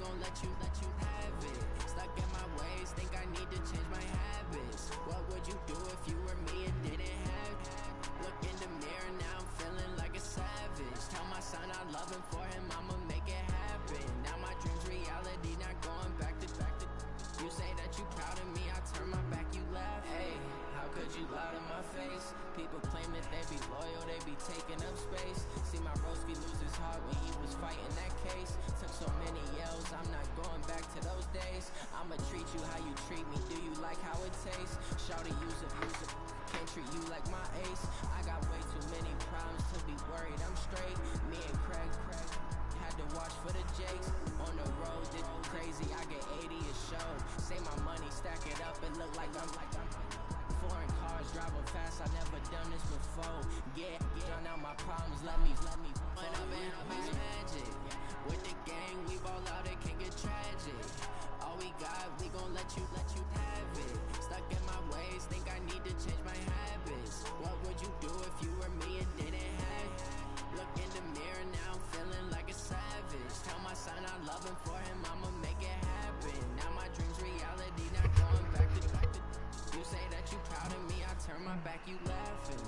gon' let you have it. Stuck in my ways, think I need to change my habits. What would you do if you were me and didn't have it? Look in the mirror, now I'm feeling like a savage. Tell my son I love him, for him I'ma make it happen. Now my dream's reality, not going back to. You say that you proud of me, I turn my back, you laugh. Hey, how could you lie to my face? People claim that they be loyal, they be taking up space. See my broski lose his heart when he was fighting that case. Took so many yells, I'm not going back to those days. I'ma treat you how you treat me, do you like how it tastes? Shawty, use it, can't treat you like my ace. I got way too many problems to be worried, I'm straight. Me and Craig had to watch for the Jakes. On the road, it's crazy, I get 80 a show. Say my money, stack it up, it look like I'm foreign cars, driving fast, I never done this before. Get done out my problems, let me put up and it's magic. With the gang, we ball out, it can get tragic. All we got, we gon' let you have it. Stuck in my ways, think I need to change my habits. What would you do if you were me and didn't have it? Look in the mirror, now I'm feeling like a savage. Tell my son I love him, for him I'ma make it happen. Now my dream's reality, not going back to. You say that you proud of me, I turn my back, you laughing.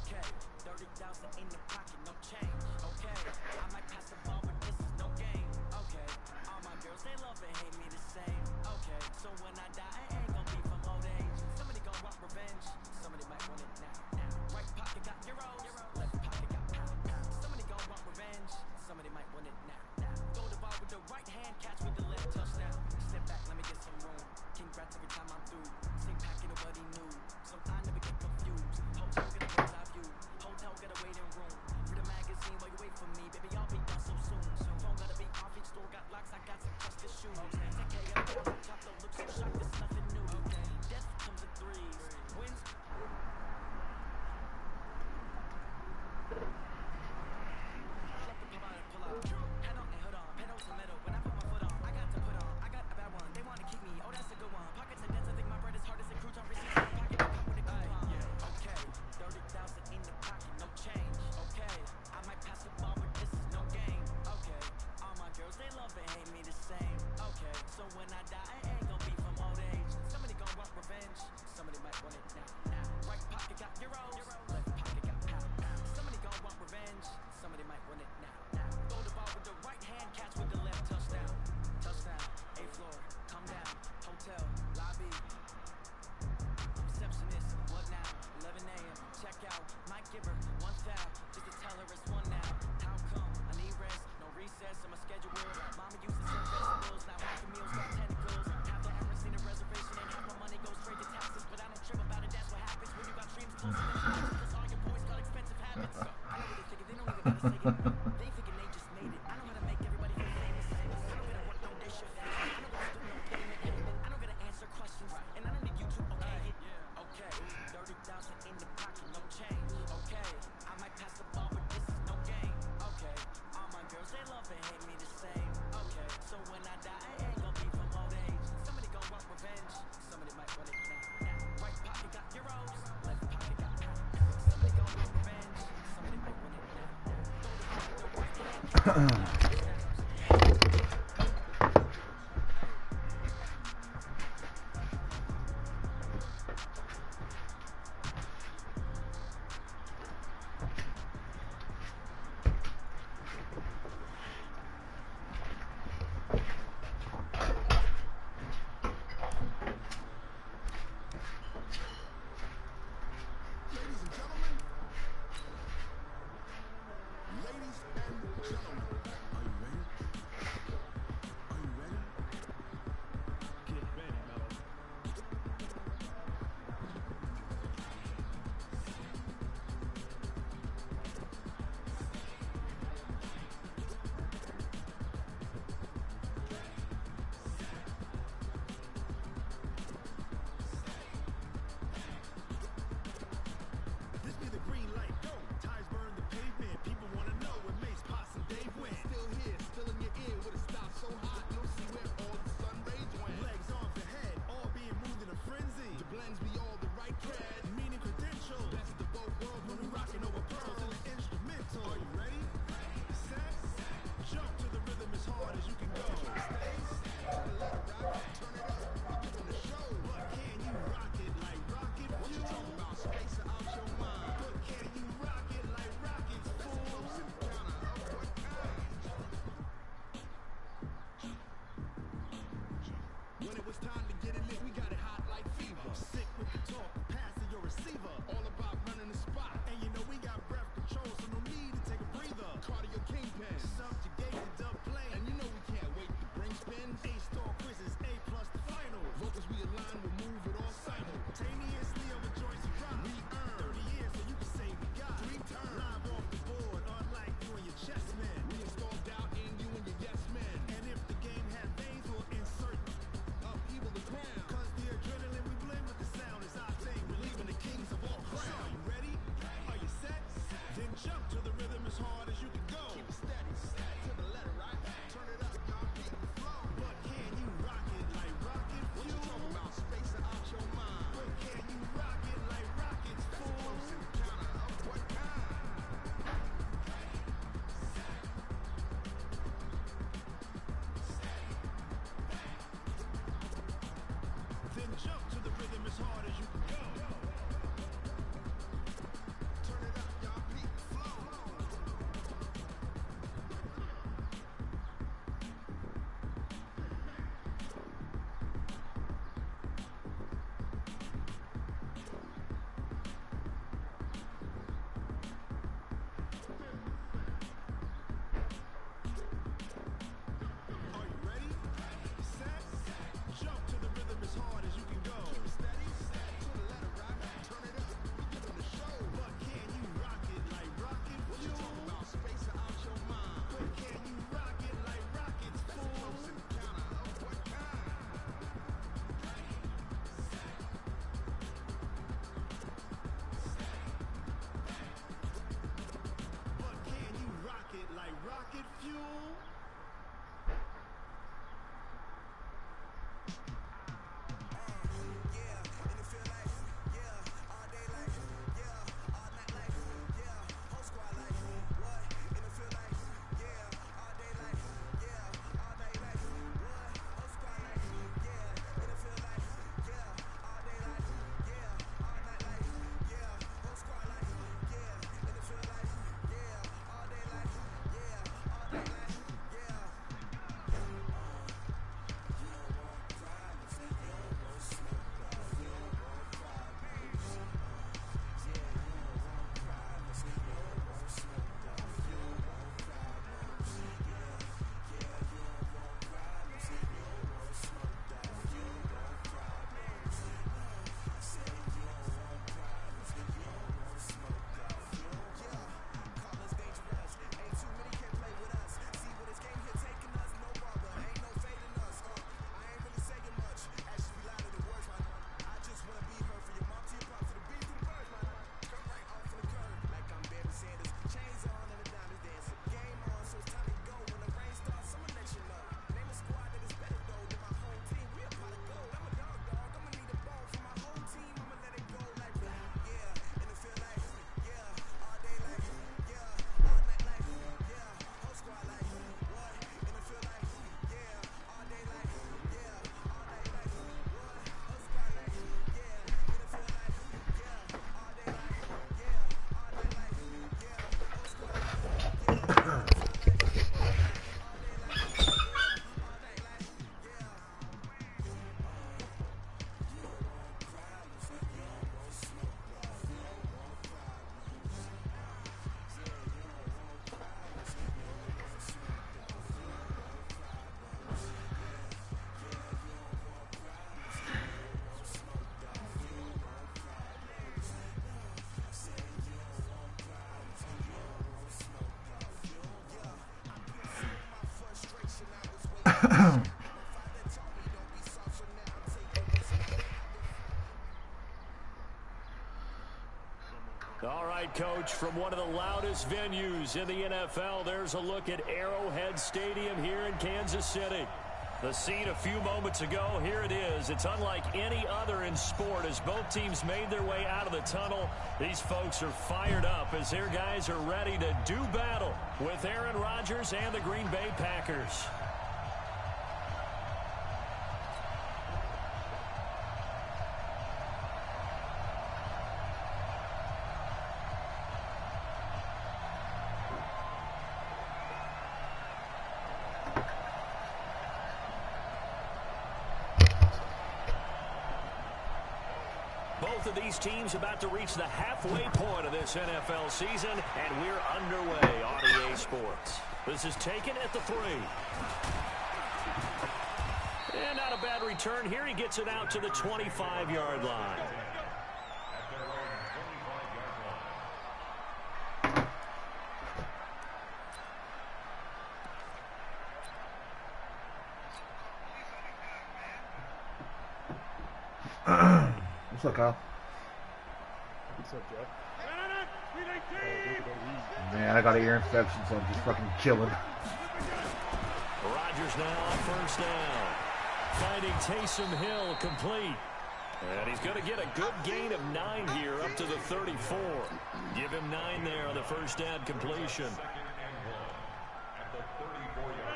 Okay, 30,000 in the pocket, no change. Okay, I might pass the ball, but this is no game. Okay, all my girls, they love and hate me the same. Okay, so when I die, I ain't gon' be from old age. Somebody gon' want revenge, somebody might want it now. Right pocket got euros, left pocket got pound. Somebody gon' want revenge, somebody might want it now. Throw the ball with the right hand, catch with the left, touchdown. Step back, let me get some room. Congrats every time I'm through. Same packet, nobody knew, so I never get confused. Hotel get a bird's eye view, hotel get a waiting room. Read a magazine while you wait for me, baby, I'll be done so soon. Phone gotta be off, each store got locks, I got some custom shoes. Take care of the top, don't look so shocked, it's nothing new. Death comes in threes, wins. Pull up, head on and hood on, pedal to metal. When I put my foot on, I got to put on. I got a bad one, they wanna keep me, oh that's a good one. Pockets are dense, I think my bread is hard as a crouton. Receipts in my pocket, don't come with a coupon. Okay, 30,000 in the pocket, no change. Okay, I might pass the ball, but this is no game. Okay, all my girls, they love and hate me the same. Okay, so when I die, I ain't gon' be from old age. Somebody gon' want revenge, somebody might want it now. Right pocket got euros, left pocket got pound. Somebody gon' want revenge, somebody might want it now. Throw the ball with the right hand, catch with the left, touchdown. Touchdown, 8th floor, come down, hotel, lobby. Receptionist, what now? 11 a.m. Check out, might give her one foul, just to tell her it's one now. How come? I need rest, no recess on my schedule. Mama used to serve vegetables, now half the meals got tentacles. Half the ever seen a reservation and half my money goes straight to taxes. But I don't trip about it, that's what happens when you got dreams closer than friends. Cause all your boys got expensive habits. I know what they thinking, they don't even gotta say it. They thinking they just made it. I know how to make everybody feel famous. I don't gotta work no day shift. I know what to do, no getting it happen. I don't gotta answer questions, and I don't need you to okay it. Okay, 30,000 in the pocket, no change. Okay, I might pass the ball, but this is no game. Okay, all my girls, they love and hate me the same. Okay, so when I die, I ain't gon' be from old age. Somebody gon' want revenge, somebody might want it now. Right pocket got euros, left pocket got pound. Somebody gon' want revenge, somebody might want it now. Throw the ball with the right hand, catch with the left. Ladies and gentlemen, When it was time to get it lit, we got it hot like fever. Sick with the talk, passing your receiver. All about running the spot. And you know we got breath control, so no need to take a breather. Cardio kingpin, subjugated, dub play. And you know we can't wait to bring spins. A-star quizzes, A+ the final. Vocals we align, we'll move it all simultaneously over joints and rock. We earn 30 years, so you can say we got 3 turns. Live off the board, unlike you and your chess man. We install doubt in you and your yes men. And if the game had veins, we'll insert upheaval the ground. Cause the adrenaline we blend with the sound is our thing. We're leaving the kings of all crowns. So, you ready? Are you set? Then jump to the rhythm as hard as you can go. Keep it steady, to the letter, right? Turn it up, y'all, keep the flow. But can you rock it like rocket fuel? What you talking about? Spacing out your mind. But can you rock it like rockets, fool? Close encounter of what kind? Then jump to the rhythm as hard as you can go. Turn it up, y'all, beat the flow. Are you ready? Set? Jump to the rhythm as hard as you can go. Keep it steady, to the letter, right? Turn it up, we give them the show. But can you rock it like rocket fuel? What you talking about? Spacing out your mind. But can you rock it like rockets, fool? Close encounter of what kind? But can you rock it like rocket fuel? All right, Coach, from one of the loudest venues in the NFL, there's a look at Arrowhead Stadium here in Kansas City. The scene a few moments ago, here it is. It's unlike any other in sport as both teams made their way out of the tunnel. These folks are fired up as their guys are ready to do battle with Aaron Rodgers and the Green Bay Packers. Both of these teams about to reach the halfway point of this NFL season, and we're underway on EA Sports. This is taken at the 3. And not a bad return here. He gets it out to the 25-yard line. What's up, Kyle? What's up, Jeff? Man, I got an ear infection, so I'm just fucking chilling. Rodgers now on first down. Finding Taysom Hill complete. And he's going to get a good gain of 9 here up to the 34. Give him 9 there on the first down completion.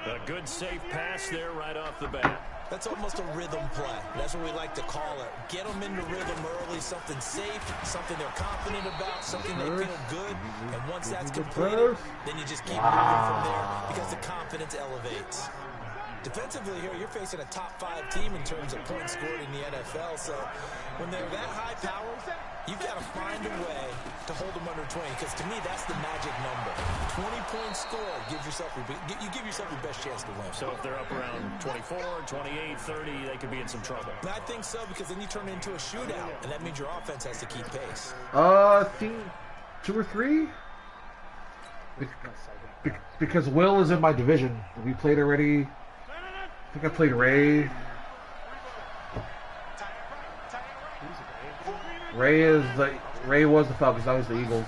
A good safe pass there right off the bat. That's almost a rhythm play. That's what we like to call it. Get them into rhythm early, something safe, something they're confident about, something they feel good. And once that's completed, then you just keep moving from there because the confidence elevates. Defensively here, you're facing a top 5 team in terms of points scored in the NFL. So when they're that high powered, you've got to find a way to hold them under 20. Because to me, that's the magic number. 20 points scored, you give yourself your best chance to win. So if they're up around 24, 28, 30, they could be in some trouble. And I think so, because then you turn it into a shootout, and that means your offense has to keep pace. I think 2 or 3. Because Will is in my division. We played already. I think I played Ray. Ray was the Falcons. I was the Eagles.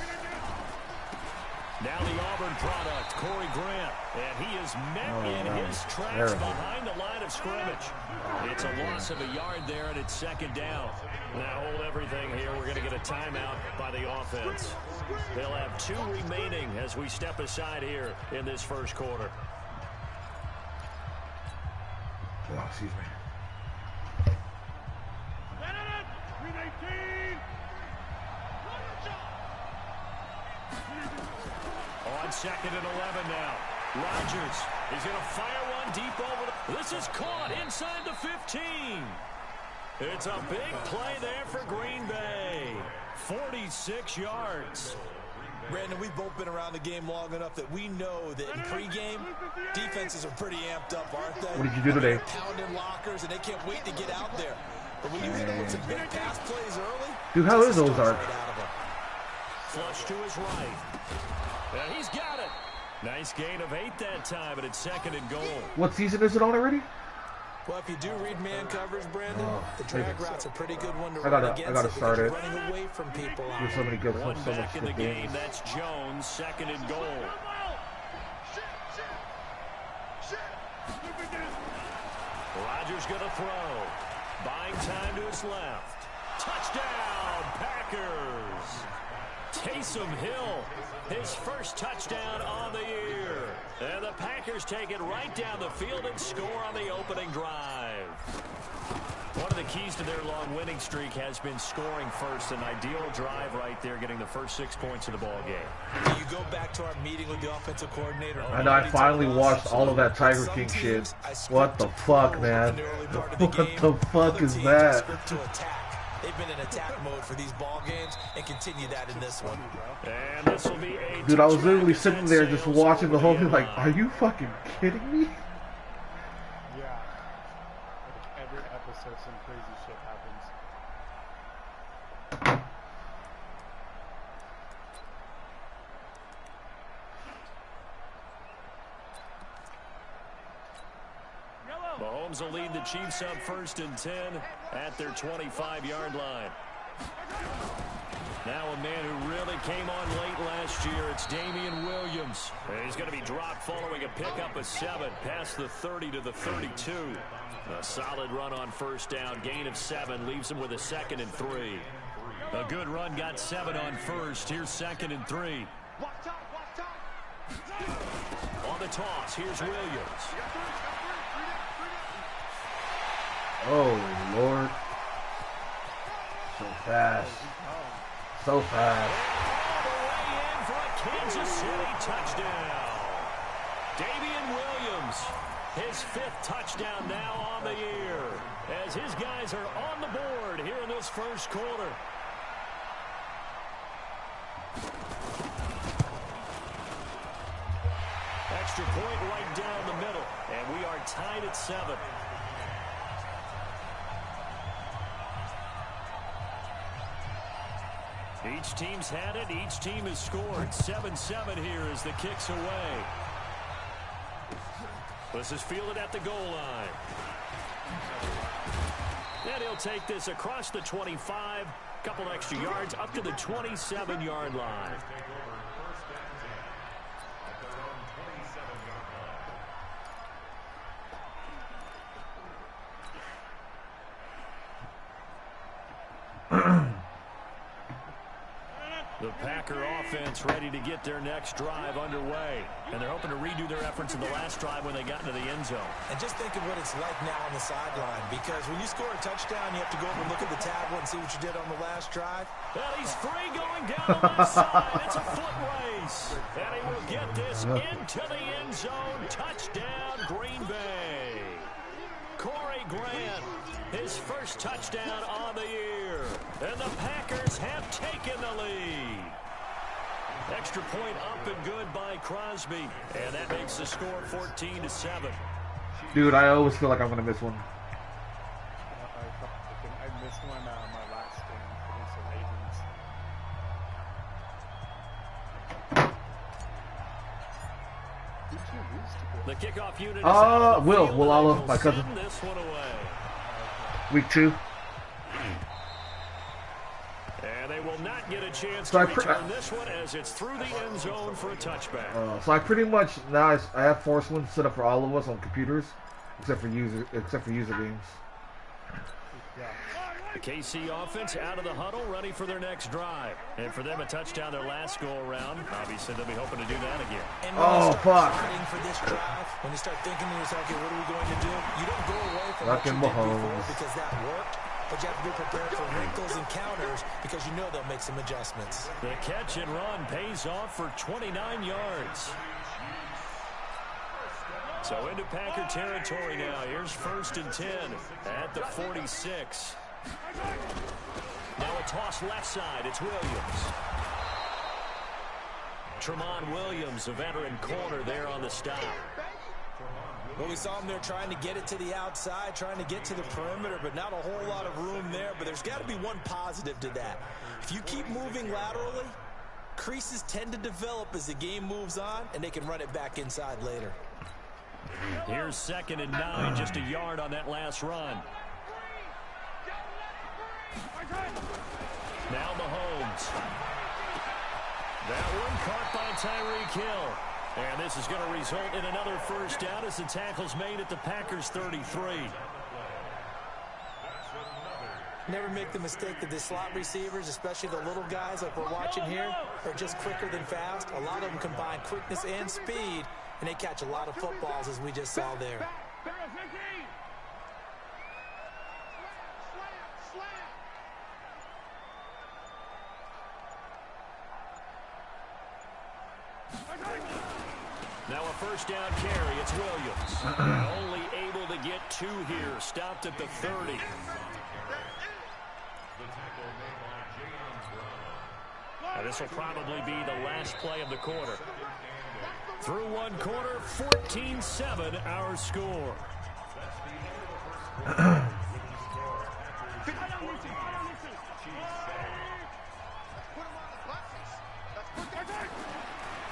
Now the Auburn product, Corey Grant, and he is met in his tracks behind the line of scrimmage. It's a loss of a yard there, and it's second down. Now hold everything here. We're going to get a timeout by the offense. They'll have 2 remaining as we step aside here in this first quarter. Oh, excuse me. On second and 11 now. Rodgers is going to fire one deep over the... This is caught inside the 15. It's a big play there for Green Bay. 46 yards. Brandon, we've both been around the game long enough that we know that in pregame, defenses are pretty amped up, aren't they? What did you do today? They're pounding lockers, and they can't wait to get out there. But when you hit them with some big pass plays early... Dude, how is Ozark? Flush to his right. And he's got it. Nice gain of 8 that time, but it's second and goal. What season is it on already? Well, if you do read man coverage, Brandon, the drag route's a pretty good one to I run gotta against. start it. Running away from people. There's so many good, One so back much in the good game. games. That's Jones, second and goal. Rodgers going to throw. Buying time to his left. Touchdown, Packers. Taysom Hill, his first touchdown on the year. And the Packers take it right down the field and score on the opening drive. One of the keys to their long winning streak has been scoring first. An ideal drive right there, getting the first 6 points of the ball game. You go back to our meeting with the offensive coordinator. And I finally watched all of that Tiger King shit. What the fuck, man? What the fuck is that? They've been in attack mode for these ball games and continue that in this one. And this will be a Dude, I was literally sitting there just watching the whole thing like, are you fucking kidding me? Yeah. Like every episode, some crazy shit happens. Mahomes will lead the Chiefs up first and 10 at their 25-yard line. Now a man who really came on late last year, it's Damian Williams. And he's going to be dropped following a pickup of 7 past the 30 to the 32. A solid run on first down, gain of 7, leaves him with a second and 3. A good run, got 7 on first. Here's second and 3. On the toss, here's Williams. Oh, Lord. So fast. So fast. All the way in for a Kansas City touchdown. Damian Williams, his 5th touchdown now on the year, as his guys are on the board here in this first quarter. extra point right down the middle. And we are tied at 7. Each team's had it. Each team has scored. 7-7 here as the kick's away. This is fielded at the goal line. And he'll take this across the 25. Couple extra yards up to the 27-yard line. The Packer offense ready to get their next drive underway. And they're hoping to redo their efforts in the last drive when they got into the end zone. And just think of what it's like now on the sideline. Because when you score a touchdown, you have to go over and look at the tablet and see what you did on the last drive. Well, he's free going down the left side. It's a foot race. And he will get this into the end zone. Touchdown, Green Bay. Corey Grant, his first touchdown on the year. And the Packers have taken the lead. Extra point up and good by Crosby. And that makes the score 14-7. Dude, I always feel like I'm going to miss one. I missed one my last game against the Ravens. The kickoff unit is Will Allo, my cousin. This one away. Week 2. And they will not get a chance to return this one as it's through the end zone for a touchback. So I pretty much now I have Force One set up for all of us on computers, except for user games. The KC offense out of the huddle, ready for their next drive. And for them, a touchdown their last go-around. Obviously, they'll be hoping to do that again. And fuck. For this drive, when you start thinking to yourself, okay, what are we going to do? You don't go away from what you did Mahomes. before because that worked. But you have to be prepared for wrinkles and counters because you know they'll make some adjustments. The catch and run pays off for 29 yards. So into Packer territory now. Here's 1st and 10 at the 46. Now a toss left side. It's Williams. Tremont Williams, a veteran corner there on the stop. Well, we saw him there trying to get it to the outside, trying to get to the perimeter, but not a whole lot of room there. But there's got to be one positive to that. If you keep moving laterally, creases tend to develop as the game moves on, and they can run it back inside later. Here's 2nd and 9, just a yard on that last run. Now Mahomes. That one caught by Tyreek Hill. And this is going to result in another first down as the tackle's made at the Packers 33. Never make the mistake that the slot receivers, especially the little guys like we're watching here, are just quicker than fast. A lot of them combine quickness and speed, and they catch a lot of footballs as we just saw there. Now a first down carry. It's Williams. Only able to get 2 here. Stopped at the 30. Now this will probably be the last play of the quarter. Through one quarter, 14-7 our score.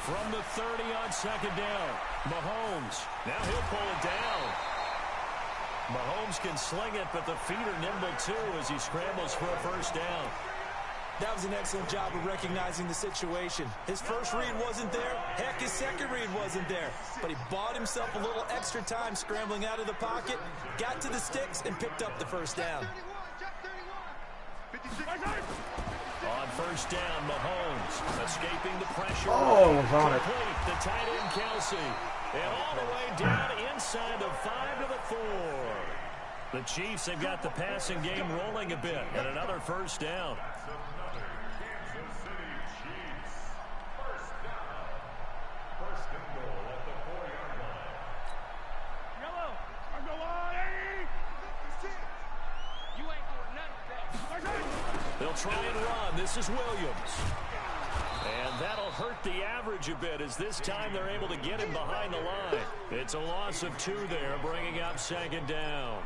From the 30 on 2nd down, Mahomes. Now he'll pull it down. Mahomes can sling it, but the feet are nimble too as he scrambles for a first down. That was an excellent job of recognizing the situation. His first read wasn't there. Heck, his second read wasn't there. But he bought himself a little extra time scrambling out of the pocket, got to the sticks, and picked up the first down. On first down, Mahomes escaping the pressure. Oh, was on it. The tight end, Kelsey. And all the way down inside the 5 to the 4. The Chiefs have got the passing game rolling a bit. And another first down. They'll try and run. This is Williams. And that'll hurt the average a bit as this time they're able to get him behind the line. It's a loss of 2 there, bringing up 2nd down.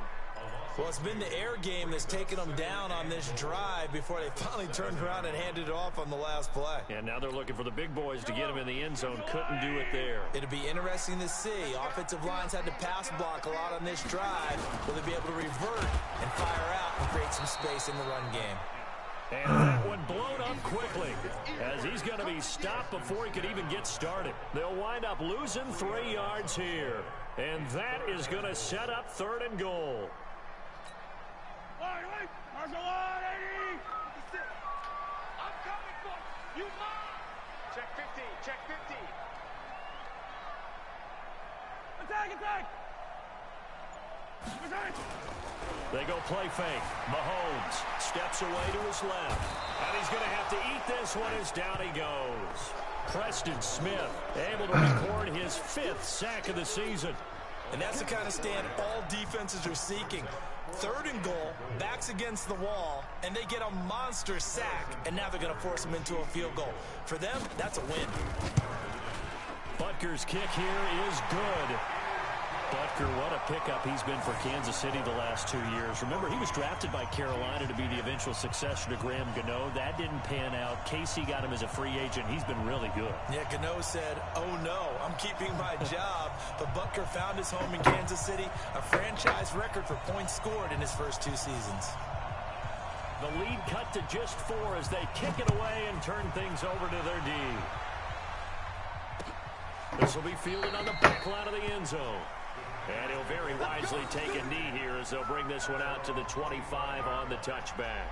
Well, it's been the air game that's taken them down on this drive before they finally turned around and handed it off on the last play. And now they're looking for the big boys to get him in the end zone. Couldn't do it there. It'll be interesting to see. Offensive lines had to pass block a lot on this drive. Will they be able to revert and fire out and create some space in the run game? And that one blown up quickly as he's going to be stopped before he could even get started. They'll wind up losing 3 yards here. And that is going to set up 3rd and goal. I'm coming for you. Check 50. Check 50. Attack. They go play fake. Mahomes steps away to his left. And he's going to have to eat this one as down he goes. Preston Smith able to record his 5th sack of the season. And that's the kind of stand all defenses are seeking. 3rd and goal, backs against the wall, and they get a monster sack. And now they're going to force them into a field goal. For them, that's a win. Butker's kick here is good. Butker, what a pickup he's been for Kansas City the last 2 years. Remember, he was drafted by Carolina to be the eventual successor to Graham Gano. That didn't pan out. Casey got him as a free agent. He's been really good. Yeah, Gano said, oh no, I'm keeping my job. But Butker found his home in Kansas City, a franchise record for points scored in his first 2 seasons. The lead cut to just 4 as they kick it away and turn things over to their D. This will be fielded on the back line of the end zone. And he'll very wisely take a knee here as they'll bring this one out to the 25 on the touchback.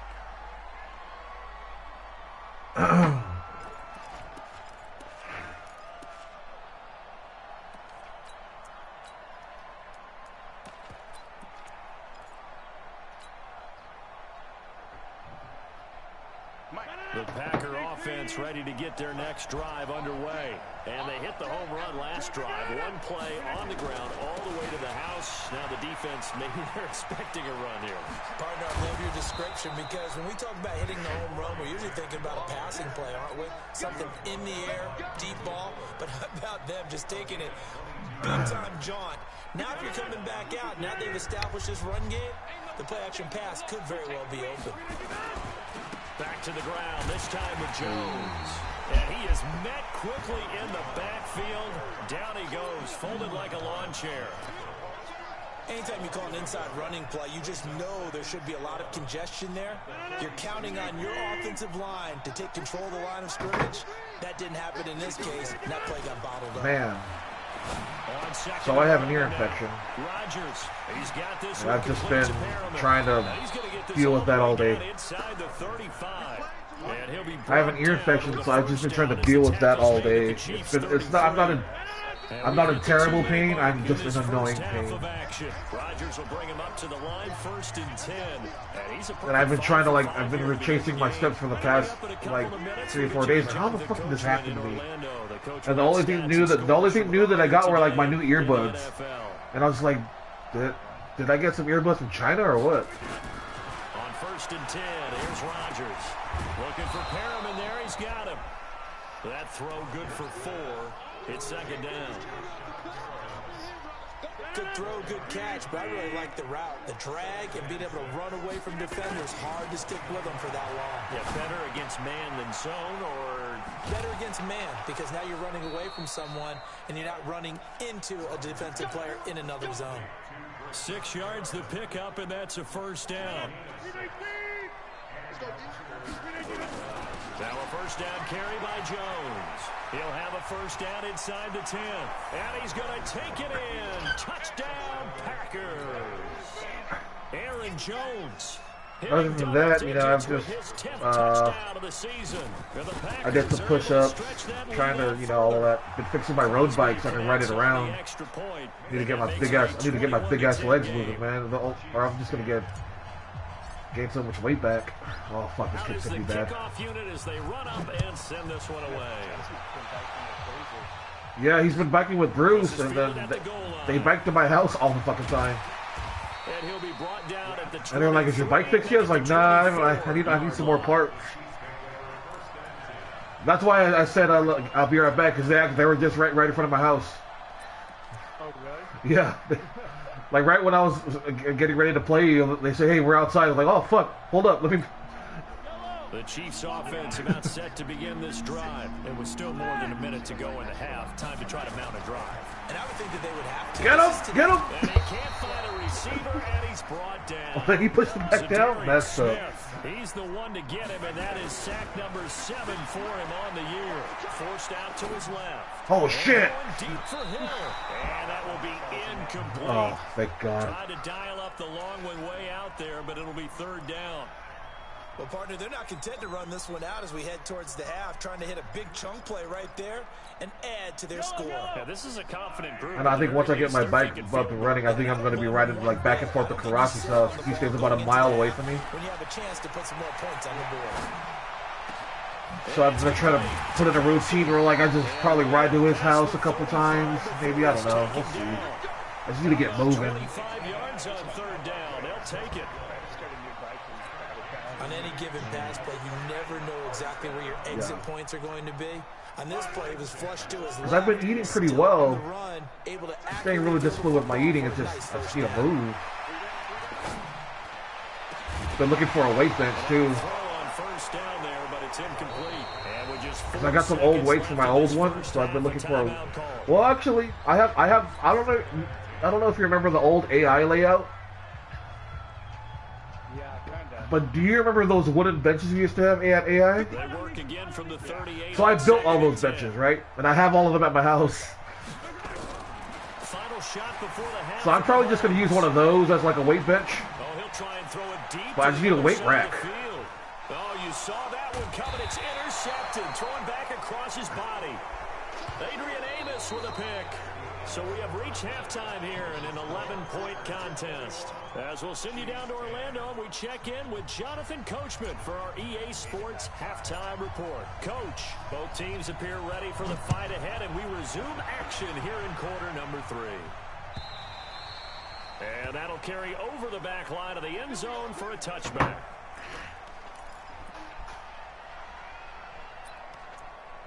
The Packer offense ready to get their next drive underway. And they hit the home run last drive. 1 play on the ground all the way to the house. Now the defense, maybe they're expecting a run here. Partner, I love your description because when we talk about hitting the home run, we're usually thinking about a passing play, aren't we? Something in the air, deep ball. But how about them just taking it big-time jaunt? Now if you're coming back out, now they've established this run game, the play-action pass could very well be open. Back to the ground, this time with Jones. And he is met quickly in the backfield. Down he goes, folded like a lawn chair. Anytime you call an inside running play, you just know there should be a lot of congestion there. You're counting on your offensive line to take control of the line of scrimmage. That didn't happen in this case, and that play got bottled up. Man. So I have an ear infection. Rogers, he's got this. And I've just been trying to deal with that all day. I have an ear infection, so I've just been trying to deal with that all day. It's not. I'm not in terrible pain. I'm just in annoying pain. Rogers will bring him up to the line, 1st and 10. And I've been trying to I've been retracing my steps for the past 3 or 4 days. How the fuck did this happen to me? And the only thing new that I got were my new earbuds. And I was like, did I get some earbuds from China or what? On 1st and 10, here's Rogers. Looking for Perriman there, he's got him. That throw good for 4. It's 2nd down. Good throw, good catch, but I really like the route. The drag and being able to run away from defenders, hard to stick with them for that long. Yeah, better against man than zone, or better against man, because now you're running away from someone and you're not running into a defensive player in another zone. 6 yards the pickup, and that's a 1st down. Now a 1st down carry by Jones. He'll have a 1st down inside the 10. And he's going to take it in. Touchdown, Packers. Aaron Jones. Other than that, I've just, I did some push-ups, trying to, all of that. Been fixing my road bike so I can ride it around. Need to get my big ass legs moving, man. Or I'm just gonna gain so much weight back. Oh fuck, this kick's gonna be bad. Yeah, he's been biking with Bruce, and then they bike to my house all the fucking time. And he'll be brought down at the 20. And they're like, "Is your bike fixed yet?" I was like, "Nah, I need some more parts." That's why I said I'll be right back, because they were just right in front of my house. Oh, really? Yeah. Like right when I was getting ready to play, they say, "Hey, we're outside." I was like, "Oh fuck, hold up, let me." The Chiefs' offense about set to begin this drive. It was still more than a minute to go in the half. Time to try to mount a drive. And I would think that they would have to. Get him! Get him! And he can't find a receiver, and he's brought down. He pushed him back down. That's He's the one to get him, and that is sack number 7 for him on the year. Forced out to his left. Oh shit! Deep for Hill, and that will be incomplete. Oh, thank God. Tried to dial up the long one way out there, but it'll be 3rd down. Well, partner, they're not content to run this one out as we head towards the half, trying to hit a big chunk play right there and add to their score. Yeah, this is a confident group. And I think once I get my bike up and running, I think I'm going to be riding like back and forth to Karasi's house. He stays about a mile away from me. When you have a chance to put some more points on the board. So I'm going to try to put in a routine where like I just probably ride to his house a couple times. Maybe, I don't know. We'll see. I just need to get moving. 25 yards on 3rd down. They'll take it. On any given pass play, you never know exactly where your exit points are going to be. On this play, it was flushed to his left. Because I've been eating pretty well. Run, able to Staying really disciplined with my eating. It's just, I just need to move. Been looking for a weight bench too. Because I got some old weights from my old one, so I've been looking for a... Well, actually, I don't know if you remember the old AI layout. But do you remember those wooden benches we used to have at AI? So I built all those benches, right? And I have all of them at my house. So I'm probably just going to use one of those as like a weight bench. But I just need a weight rack. Oh, you saw that one coming. It's intercepted. Throwing back across his body. Adrian Amos with a pick. So we have reached halftime here in an 11-point contest. As we'll send you down to Orlando, we check in with Jonathan Coachman for our EA Sports Halftime Report. Coach, both teams appear ready for the fight ahead, and we resume action here in quarter number 3. And that'll carry over the back line of the end zone for a touchback.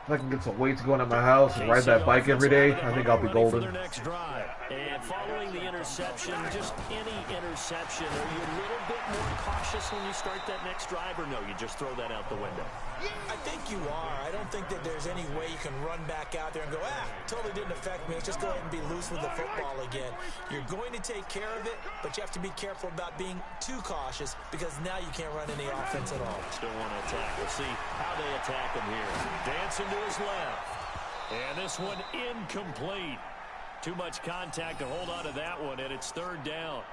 If I can get some weights going at my house and ride that bike every day, I think I'll be golden. And following the interception, just any interception, are you a little bit more cautious when you start that next drive, or no, you just throw that out the window? I think you are. I don't think that there's any way you can run back out there and go, totally didn't affect me. Let's just go ahead and be loose with the football again. You're going to take care of it, but you have to be careful about being too cautious because now you can't run any offense at all. Still want to attack. We'll see how they attack him here. Dancing to his left. And this one incomplete. Too much contact to hold on to that one, and it's 3rd down.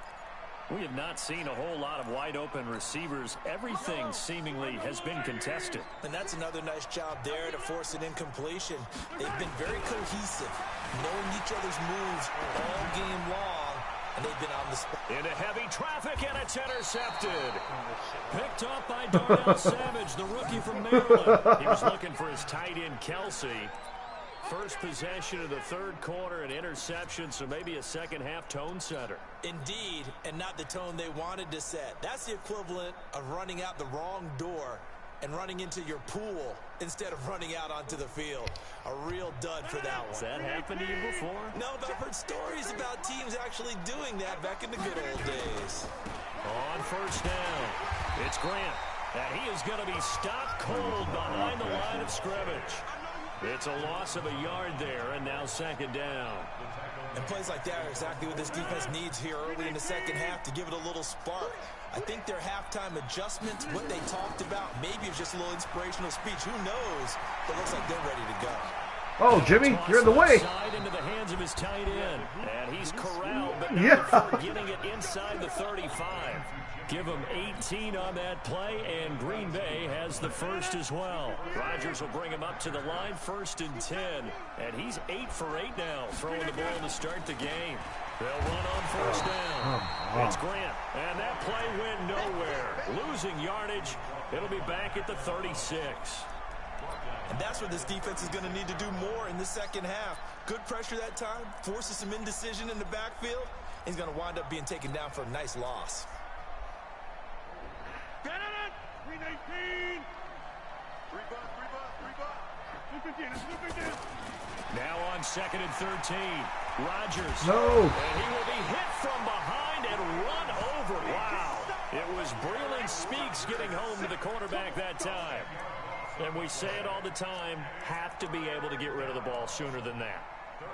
We have not seen a whole lot of wide-open receivers. Everything seemingly has been contested. And that's another nice job there to force an incompletion. They've been very cohesive, knowing each other's moves all game long, and they've been on the spot. Into heavy traffic, and it's intercepted. Picked up by Darnell Savage, the rookie from Maryland. He was looking for his tight end, Kelsey. First possession of the 3rd quarter, an interception, so maybe a second-half tone setter. Indeed, and not the tone they wanted to set. That's the equivalent of running out the wrong door and running into your pool instead of running out onto the field. A real dud for that one. Has that happened to you before? No, but I've heard stories about teams actually doing that back in the good old days. On 1st down, it's Grant, and he is going to be stopped cold behind the line of scrimmage. It's a loss of a yard there, and now 2nd down. And plays like that are exactly what this defense needs here early in the second half to give it a little spark. I think their halftime adjustments, what they talked about, maybe it's just a little inspirational speech. Who knows? But it looks like they're ready to go. Oh, Jimmy, you're in the way. Into the hands of his tight end, and he's corralled, but not before getting it inside the 35. Give him 18 on that play, and Green Bay has the first as well. Rodgers will bring him up to the line, 1st and 10, and he's 8 for 8 now, throwing the ball to start the game. They'll run on 1st down. It's Grant, and that play went nowhere. Losing yardage, it'll be back at the 36. And that's what this defense is going to need to do more in the second half. Good pressure that time, forces some indecision in the backfield. He's going to wind up being taken down for a nice loss. Now on 2nd and 13. Rodgers. No. And he will be hit from behind and run over. Wow. It was Breland Speaks getting home to the quarterback that time. And we say it all the time, have to be able to get rid of the ball sooner than that.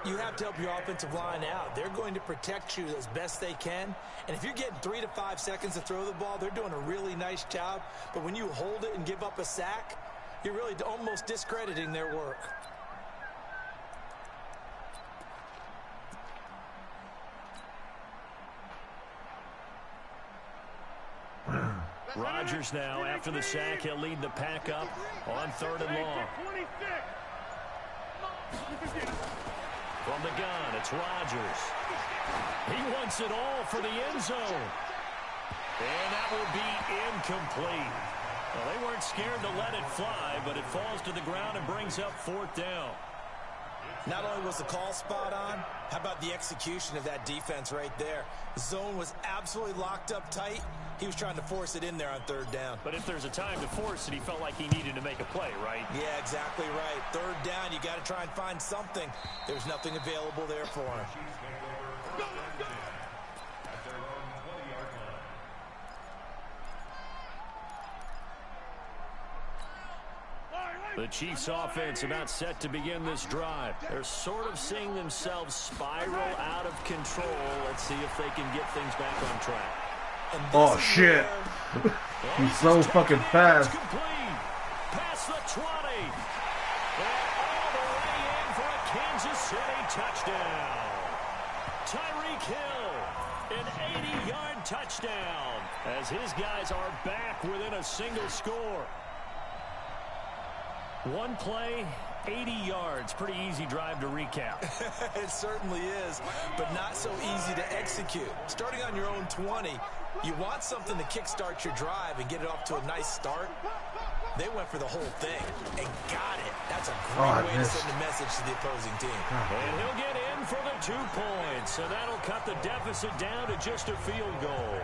You have to help your offensive line out. They're going to protect you as best they can. And if you're getting 3 to 5 seconds to throw the ball, they're doing a really nice job. But when you hold it and give up a sack, you're really almost discrediting their work. Rodgers now, after the sack, he'll lead the pack up on 3rd and long. From the gun, it's Rodgers. He wants it all for the end zone. And that will be incomplete. Well, they weren't scared to let it fly, but it falls to the ground and brings up 4th down. Not only was the call spot on, how about the execution of that defense right there? The zone was absolutely locked up tight. He was trying to force it in there on 3rd down. But if there's a time to force it, he felt like he needed to make a play, right? Yeah, exactly right. 3rd down, you got to try and find something. There's nothing available there for him. The Chiefs offense about set to begin this drive. They're sort of seeing themselves spiral out of control. Let's see if they can get things back on track. Oh shit. He's so fucking fast. Past the 20. And all the way in for a Kansas City touchdown. Tyreek Hill, an 80-yard touchdown as his guys are back within a single score. One play, 80 yards. Pretty easy drive to recap. It certainly is, but not so easy to execute. Starting on your own 20, you want something to kickstart your drive and get it off to a nice start. They went for the whole thing and got it. That's a great way to send a message to the opposing team. And he'll get in for the 2 points, and that'll cut the deficit down to just a field goal.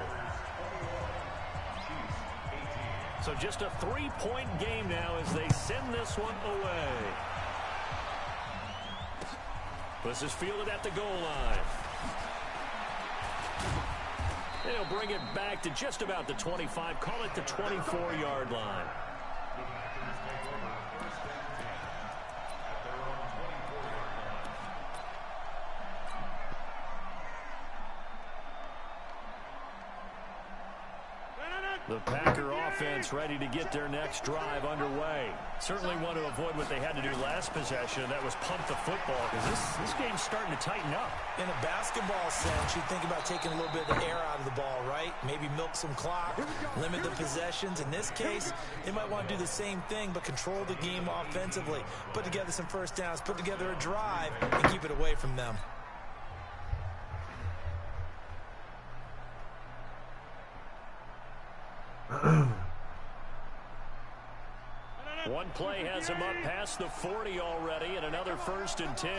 So just a 3-point game now as they send this one away. This is fielded at the goal line. They'll bring it back to just about the 25. Call it the 24-yard line. The Packer offense ready to get their next drive underway. Certainly want to avoid what they had to do last possession, and that was punt the football, because this game's starting to tighten up. In a basketball sense, you think about taking a little bit of the air out of the ball, right? Maybe milk some clock, limit the possessions. In this case, they might want to do the same thing, but control the game offensively. Put together some first downs, put together a drive, and keep it away from them. One play has him up past the 40 already, and another 1st and 10.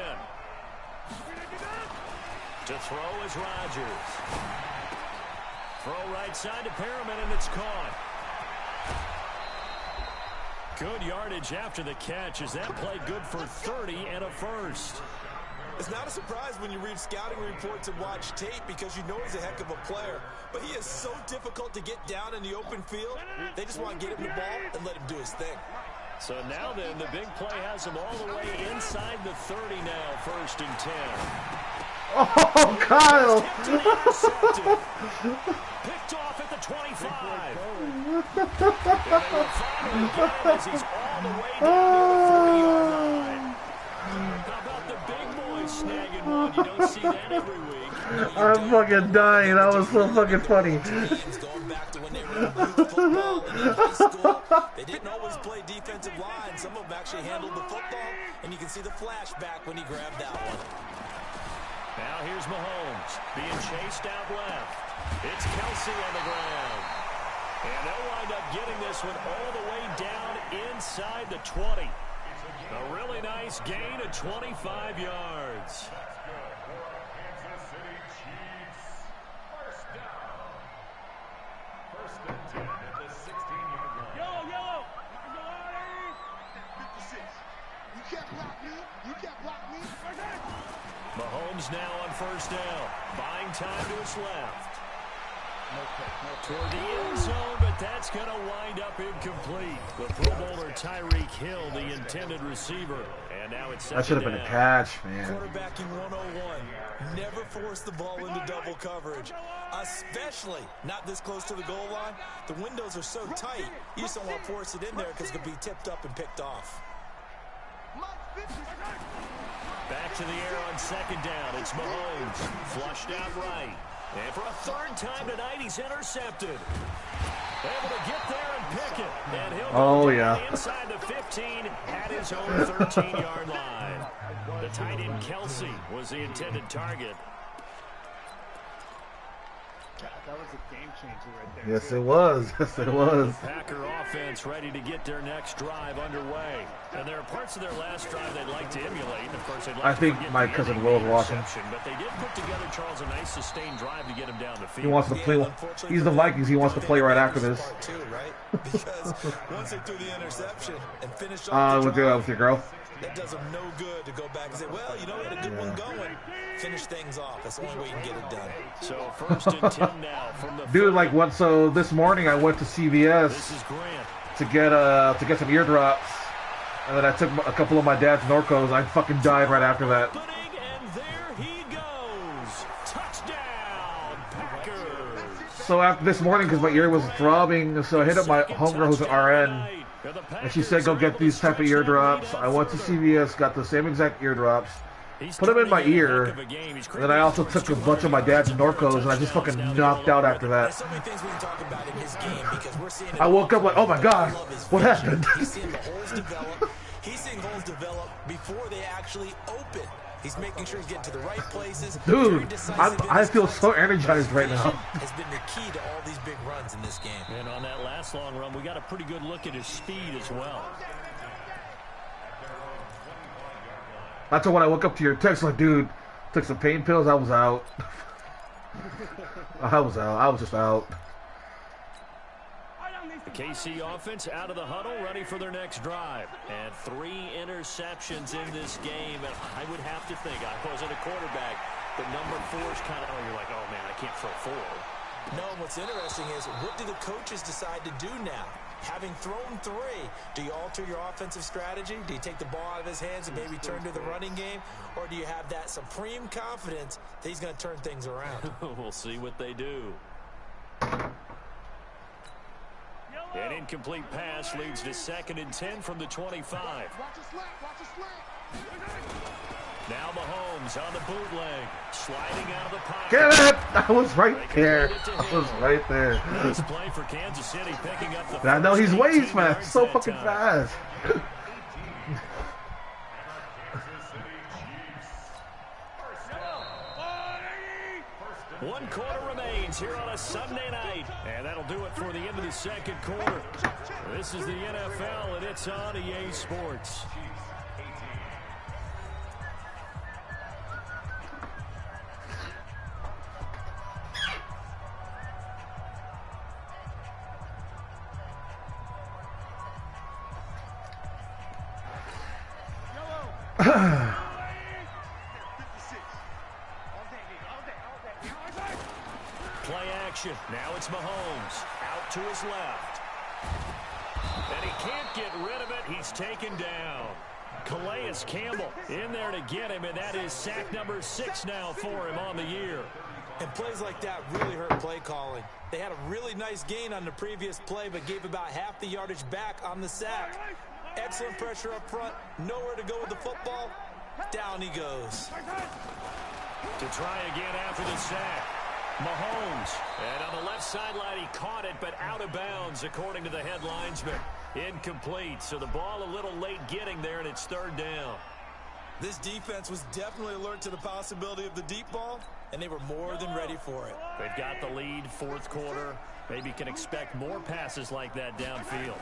To throw is Rodgers. Throw right side to Perriman, and it's caught. Good yardage after the catch. Is that play good for 30 and a 1st? It's not a surprise when you read scouting reports and watch tape, because you know he's a heck of a player. But he is so difficult to get down in the open field. They just want to get him the ball and let him do his thing. So now then, the big play has him all the way inside the 30 now, 1st and 10. Oh, Kyle! Picked off at the 25. And they will finally get him as he's all the way down to the 40-yard line. How about the big boys snagging one? You don't see that every week. I'm fucking dying. That was so fucking funny. Going back to when they were in youth football and in high school, they didn't always play defensive line. Some of them actually handled the football, and you can see the flashback when he grabbed that one. Now here's Mahomes being chased out left. It's Kelsey on the ground. And they'll wind up getting this one all the way down inside the 20. A really nice gain of 25 yards. Kansas City Chiefs. First down. 1st and 10 at the 16-yard line. Yellow! 56. Mahomes now on first down. Buying time to his left. Toward the end zone, but that's going to wind up incomplete. The Pro Bowler Tyreek Hill, the intended receiver. And now it's that should have been a catch, man. Quarterbacking 101. Never force the ball into double coverage, especially not this close to the goal line. The windows are so tight, you just don't want to force it in there because it could be tipped up and picked off. Back to the air on second down. It's Mahomes. Flushed out right. And for a third time tonight, he's intercepted. Able to get there and pick it. And he'll go inside the 15 at his own 13-yard line. The tight end Kelsey was the intended target. That was a game changer right there. Yes, it was. Yes, it was. The Packer offense ready to get their next drive underway. And there are parts of their last drive they'd like to emulate. And of course, they'd like I think my cousin Will was watching. But they did put together, Charles, a nice sustained drive to get him down the field. He wants to play. He's the Vikings. He wants to play right after this. Too, right? Because once they threw the interception and finished off with your girl. That does them no good to go back and say, well, you know, we had a good one going. Finish things off. That's the only way you can get it done. So first and 10 now from the dude, like what? So this morning I went to CVS to get some eardrops, and then I took a couple of my dad's Norcos. I fucking died right after that. And there he goes. Touchdown, Packers. So after this morning, because my ear was throbbing, so I hit up my homegirl who's an RN. And she said, go get these type of eardrops. I went to CVS, got the same exact eardrops, put them in my ear, and then I also took a bunch of my dad's Norcos, and I just fucking knocked out after that. I woke up like, oh my god, what happened? He's seeing the holes develop. He's seeing holes develop before they actually open. He's making sure he's getting to the right places. Dude, I feel so energized right now. Has been the key to all these big runs in this game. And on that last long run, we got a pretty good look at his speed as well. That's when I woke up to your text, like, dude, took some pain pills, I was out. I was just out. The KC offense out of the huddle, ready for their next drive. And 3 interceptions in this game. And I would have to think, I wasn't a quarterback, but number 4 is kind of, you're like, oh man, I can't throw 4. No, what's interesting is, what do the coaches decide to do now? Having thrown 3, do you alter your offensive strategy? Do you take the ball out of his hands and maybe turn to the running game? Or do you have that supreme confidence that he's going to turn things around? We'll see what they do. An incomplete pass leads to 2nd and 10 from the 25. Now Mahomes on the bootleg, sliding out of the pocket. Get it! I was right there. I was right there. Nice play for Kansas City, picking up the. I know he's way fast, so fucking fast. 1 quarter remains here on a Sunday night, and that'll do it for the end of the 2nd quarter. This is the NFL, and it's on EA Sports. Play action. Now it's Mahomes. Out to his left. And he can't get rid of it. He's taken down. Calais Campbell in there to get him, and that is sack number 6 now for him on the year. And plays like that really hurt play calling. They had a really nice gain on the previous play, but gave about half the yardage back on the sack. Excellent pressure up front. Nowhere to go with the football. Down he goes. To try again after the sack. Mahomes. And on the left sideline, he caught it, but out of bounds, according to the head linesman. Incomplete. So the ball a little late getting there, and it's 3rd down. This defense was definitely alert to the possibility of the deep ball, and they were more than ready for it. They've got the lead, 4th quarter. Maybe can expect more passes like that downfield.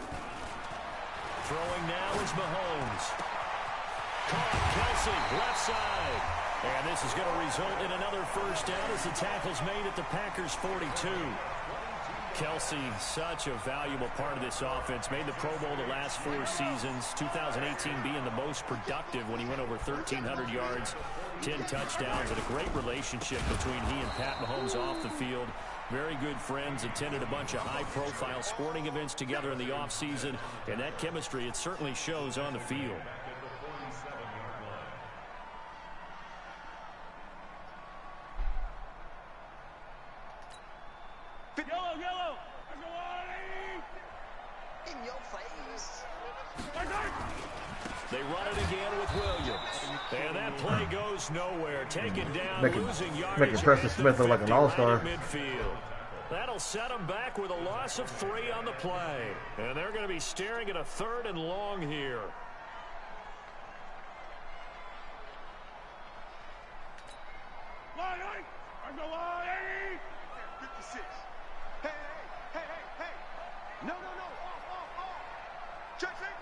Throwing now is Mahomes. Caught Kelsey, left side. And this is going to result in another 1st down as the tackle's made at the Packers' 42. Kelsey, such a valuable part of this offense. Made the Pro Bowl the last 4 seasons. 2018 being the most productive when he went over 1,300 yards 10 touchdowns and a great relationship between he and Pat Mahomes off the field. Very good friends, attended a bunch of high-profile sporting events together in the offseason, and that chemistry, it certainly shows on the field. Yellow! In your face. They run it again with Williams. And that play goes nowhere. Taken down, losing yardage. Making Preston Smith look like an all-star. Midfield. That'll set them back with a loss of 3 on the play. And they're going to be staring at a 3rd and long here. Hey! 56. Hey. No. Check safety.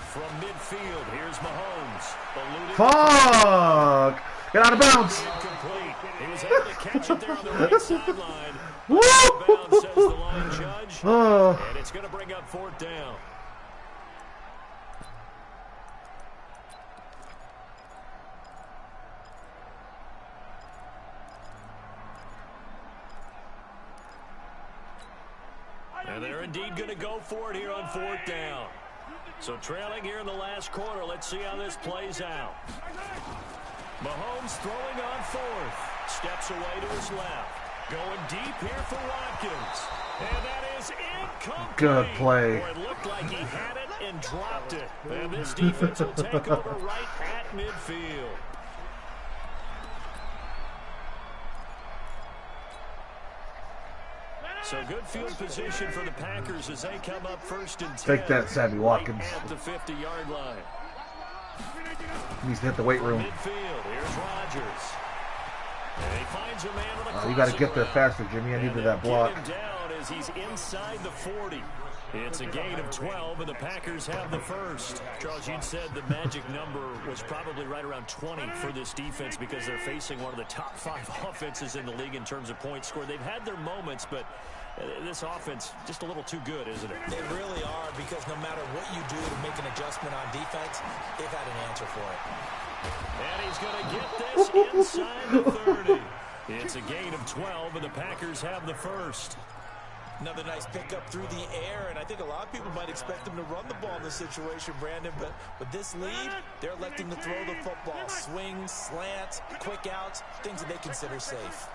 From midfield, here's Mahomes. Eluding. Fuck! Get out of bounds! Incomplete. He was able to catch it there on the right sideline. Out of bounds, says the line judge. And it's going to bring up 4th down. And they're indeed going to go for it here on 4th down. So trailing here in the last quarter. Let's see how this plays out. Mahomes throwing on 4th. Steps away to his left. Going deep here for Watkins. And that is incomplete. Good play. Boy, it looked like he had it and dropped it. And this defense will take over right at midfield. So good field position for the Packers as they come up 1st and 10. Take that, Sammy Watkins. At the 50-yard line. Needs to hit the weight room. Midfield, here's Rodgers. And he finds a man with a You got to get there route. faster, Jimmy. I needed that block. Get him down as he's inside the 40. It's a gain of 12, and the Packers have the first. Charles, you said the magic number was probably right around 20 for this defense because they're facing one of the top 5 offenses in the league in terms of points scored. They've had their moments, but this offense just a little too good, isn't it? They really are, because no matter what you do to make an adjustment on defense, they've had an answer for it. And he's going to get this inside the 30. It's a gain of 12, and the Packers have the first. Another nice pickup through the air, and I think a lot of people might expect them to run the ball in this situation, Brandon, but with this lead, they're electing to throw the football. Swings, slants, quick outs, things that they consider safe.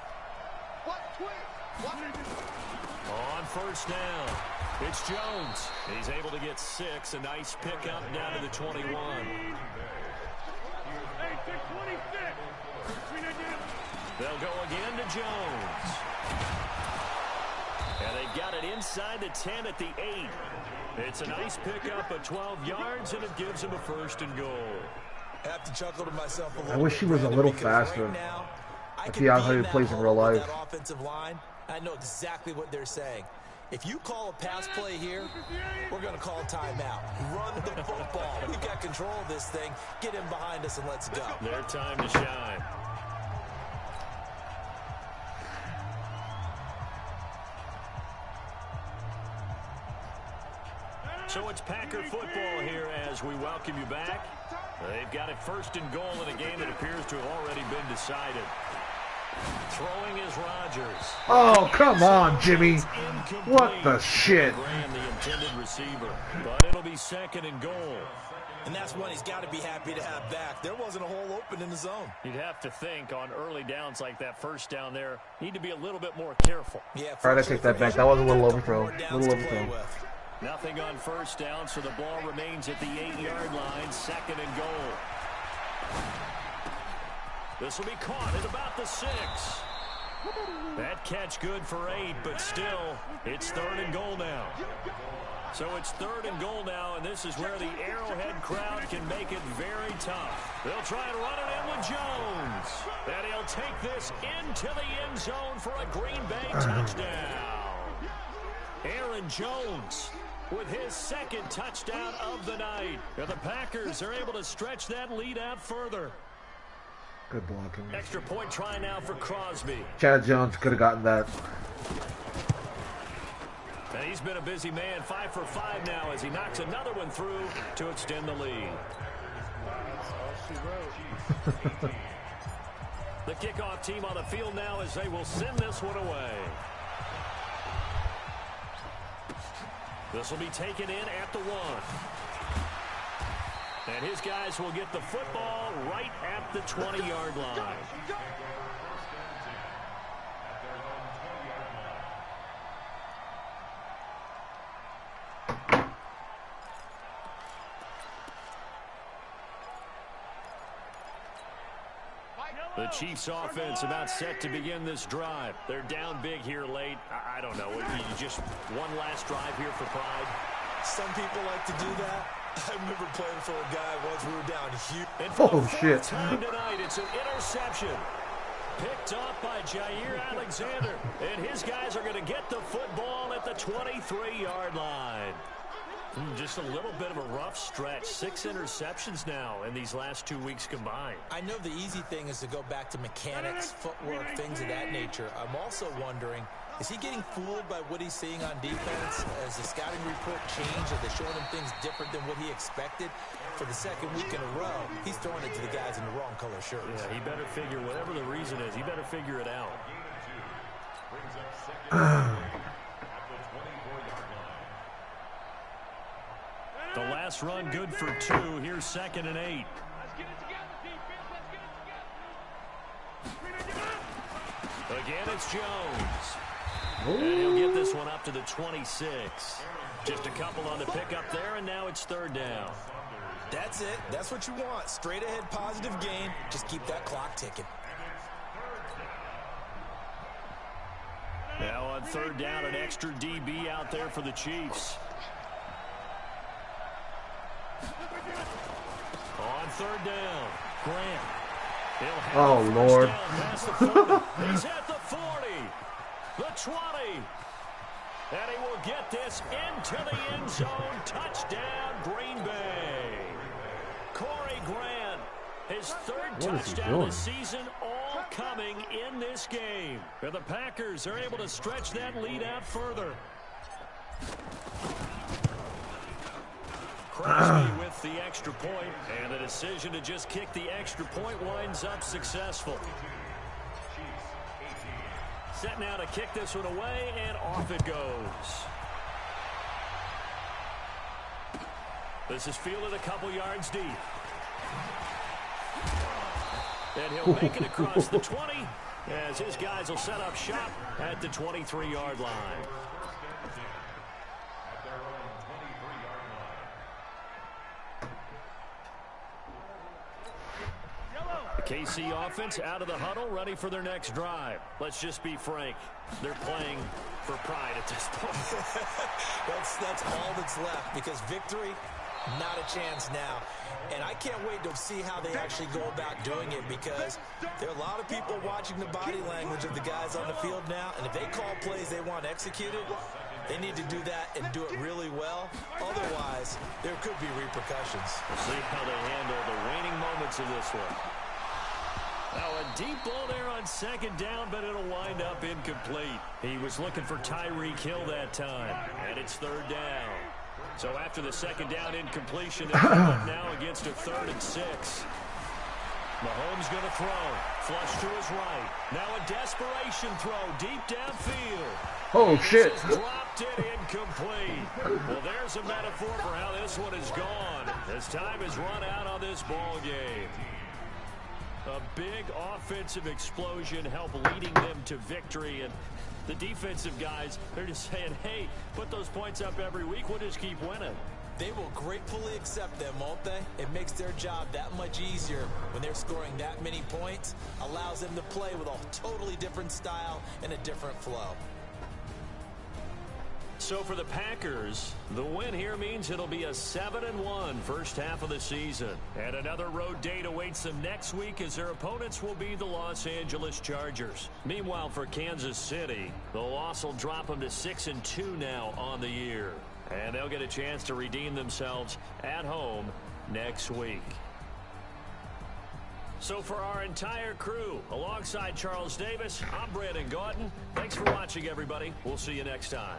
On 1st down, it's Jones. He's able to get 6. A nice pickup down to the 21. They'll go again to Jones. And they've got it inside the 10 at the 8. It's a nice pickup of 12 yards, and it gives him a 1st and goal. I have to chuckle to myself a little I wish he was a little faster. If he how he plays in real life. That offensive line, I know exactly what they're saying. If you call a pass play here, we're going to call a timeout. Run the football. We've got control of this thing. Get him behind us and let's go. Their time to shine. So it's Packer football here as we welcome you back. They've got it 1st and goal in a game that appears to have already been decided. Throwing is Rodgers. Oh, come on, Jimmy. What the shit? The intended receiver, but it'll be 2nd and goal. And that's one he's got to be happy to have back. There wasn't a hole open in the zone. You'd have to think on early downs like that 1st down there, need to be a little bit more careful. Yeah, All right, I take that back. That was a little overthrow. Nothing on 1st down, so the ball remains at the 8-yard line. 2nd and goal. This will be caught at about the 6. That catch good for 8, but still, it's 3rd and goal now. So it's 3rd and goal now, and this is where the Arrowhead crowd can make it very tough. They'll try and run it in with Jones. And he'll take this into the end zone for a Green Bay touchdown. Aaron Jones with his 2nd touchdown of the night. And the Packers are able to stretch that lead out further. Good blocking. Extra point try now for Crosby. Chad Jones could have gotten that. And he's been a busy man, 5 for 5 now as he knocks another one through to extend the lead. she wrote. The kickoff team on the field now as they will send this one away. This will be taken in at the 1. And his guys will get the football right at the 20-yard line. The Chiefs offense about set to begin this drive. They're down big here late. I don't know. You just one last drive here for pride. Some people like to do that. I remember playing for a guy once we were down huge. And for Oh, the shit. fourth time tonight, it's an interception. Picked up by Jair Alexander. And his guys are going to get the football at the 23-yard line. Just a little bit of a rough stretch. 6 interceptions now in these last 2 weeks combined. I know the easy thing is to go back to mechanics, footwork, things of that nature. I'm also wondering, is he getting fooled by what he's seeing on defense? Has the scouting report changed? Are they showing him things different than what he expected? For the second week in a row, he's throwing it to the guys in the wrong color shirts. Yeah, he better figure, whatever the reason is, he better figure it out. The last run good for 2. Here's 2nd and 8. Let's get it together, defense. Let's get it together. Again, it's Jones. And he'll get this one up to the 26. Just a couple on the pickup there, and now it's 3rd down. That's it. That's what you want. Straight ahead, positive gain. Just keep that clock ticking. Now on 3rd down, an extra DB out there for the Chiefs. On 3rd down, Grant. He'll have Oh, the first Lord. down past the 40. He's at the 40, the 20. And he will get this into the end zone. Touchdown, Green Bay. Corey Grant, his 3rd touchdown of the season, all coming in this game. And the Packers are able to stretch that lead out further. Crosby with the extra point, and the decision to just kick the extra point winds up successful. Set now to kick this one away, and off it goes. This is fielded a couple yards deep. And he'll make it across the 20 as his guys will set up shop at the 23-yard line. KC offense out of the huddle, ready for their next drive. Let's just be frank. They're playing for pride at this point. That's all that's left, because victory, not a chance now. And I can't wait to see how they actually go about doing it, because there are a lot of people watching the body language of the guys on the field now, and if they call plays they want executed, they need to do that and do it really well. Otherwise, there could be repercussions. We'll see how they handle the waning moments of this one. Now a deep ball there on 2nd down, but it'll wind up incomplete. He was looking for Tyreek Hill that time, and it's 3rd down. So after the 2nd down incompletion, they're up now against a 3rd and 6. Mahomes going to throw. Flush to his right. Now a desperation throw deep downfield. Oh, shit. Dropped it incomplete. Well, there's a metaphor for how this one is gone, as time has run out on this ball game. A big offensive explosion helped leading them to victory, and the defensive guys, they're just saying, hey, put those points up every week, we'll just keep winning. They will gratefully accept them, won't they? It makes their job that much easier when they're scoring that many points, allows them to play with a totally different style and a different flow. So for the Packers, the win here means it'll be a 7-1 first half of the season. And another road date awaits them next week, as their opponents will be the Los Angeles Chargers. Meanwhile, for Kansas City, the loss will drop them to 6-2 now on the year. And they'll get a chance to redeem themselves at home next week. So for our entire crew, alongside Charles Davis, I'm Brandon Gautin. Thanks for watching, everybody. We'll see you next time.